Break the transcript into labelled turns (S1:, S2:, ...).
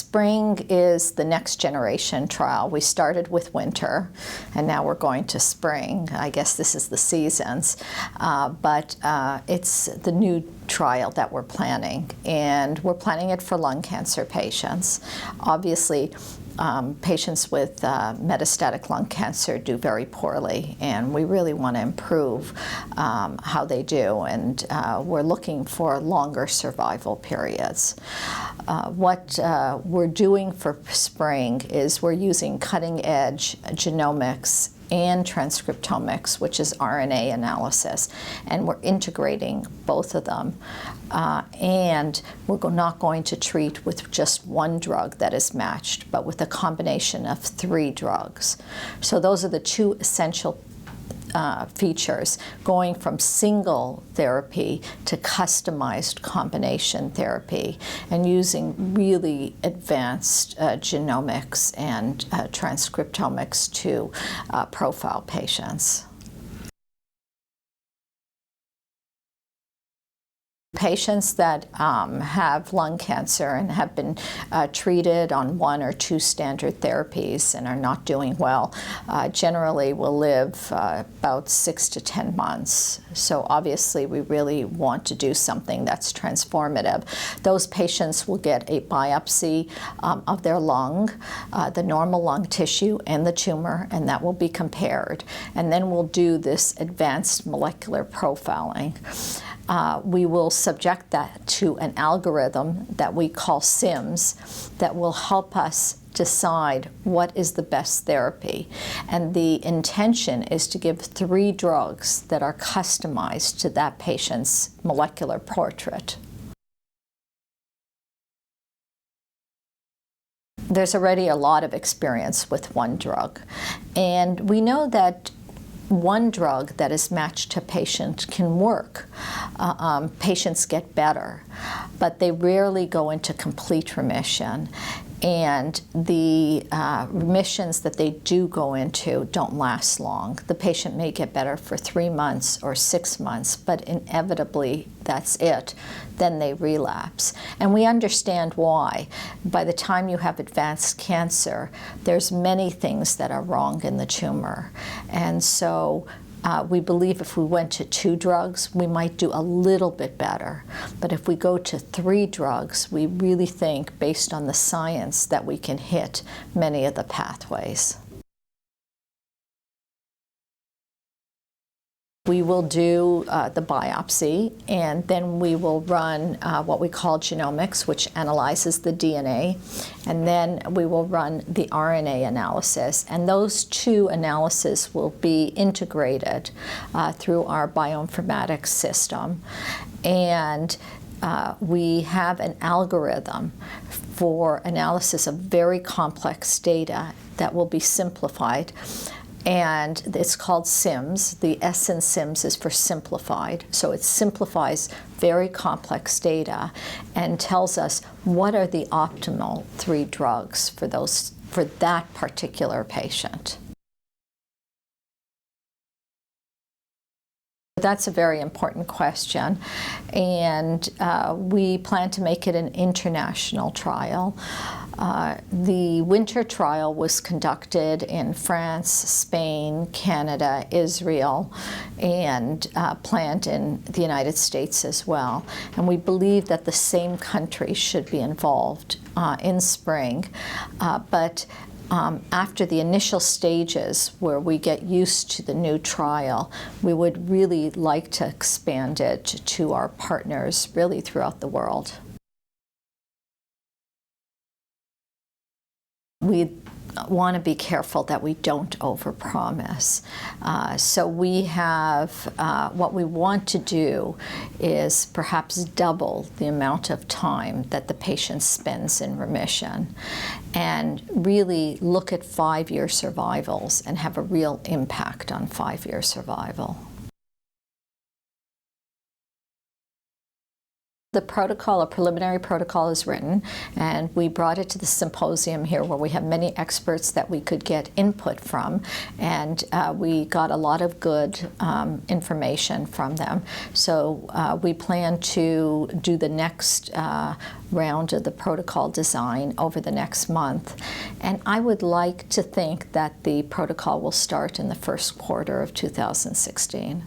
S1: Spring is the next generation trial. We started with winter, and now we're going to spring. I guess this is the seasons, but it's the new trial that we're planning, and we're planning it for lung cancer patients. Obviously, patients with metastatic lung cancer do very poorly, and we really want to improve how they do, and we're looking for longer survival periods. What we're doing for spring is we're using cutting-edge genomics and transcriptomics, which is RNA analysis, and we're integrating both of them. And we're not going to treat with just one drug that is matched, but with a combination of 3 drugs. So those are the 2 essential features, going from single therapy to customized combination therapy, and using really advanced genomics and transcriptomics to profile patients. Patients that have lung cancer and have been treated on 1 or 2 standard therapies and are not doing well generally will live about 6 to 10 months. So obviously we really want to do something that's transformative. Those patients will get a biopsy of their lung, the normal lung tissue and the tumor, and that will be compared. And then we'll do this advanced molecular profiling. We will subject that to an algorithm that we call SIMS that will help us decide what is the best therapy. And the intention is to give 3 drugs that are customized to that patient's molecular portrait. There's already a lot of experience with one drug, and we know that one drug that is matched to patient can work. Patients get better, but they rarely go into complete remission. And the remissions that they do go into don't last long. The patient may get better for 3 months or 6 months, but inevitably that's it. Then they relapse. And we understand why. By the time you have advanced cancer, there's many things that are wrong in the tumor. And so we believe if we went to 2 drugs, we might do a little bit better. But if we go to 3 drugs, we really think, based on the science, that we can hit many of the pathways. We will do the biopsy, and then we will run what we call genomics, which analyzes the DNA, and then we will run the RNA analysis. And those 2 analyses will be integrated through our bioinformatics system. And we have an algorithm for analysis of very complex data that will be simplified. And it's called SIMS. The S in SIMS is for simplified. So it simplifies very complex data and tells us what are the optimal 3 drugs for that particular patient. That's a very important question, and we plan to make it an international trial. The WINTHER trial was conducted in France, Spain, Canada, Israel, and planned in the United States as well. And we believe that the same countries should be involved in spring, but after the initial stages where we get used to the new trial, we would really like to expand it to our partners really throughout the world. We want to be careful that we don't overpromise. So we have, what we want to do is perhaps double the amount of time that the patient spends in remission, and really look at 5-year survivals and have a real impact on 5-year survival. The protocol, a preliminary protocol, is written, and we brought it to the symposium here where we have many experts that we could get input from, and we got a lot of good information from them. So we plan to do the next round of the protocol design over the next month, and I would like to think that the protocol will start in the first quarter of 2016.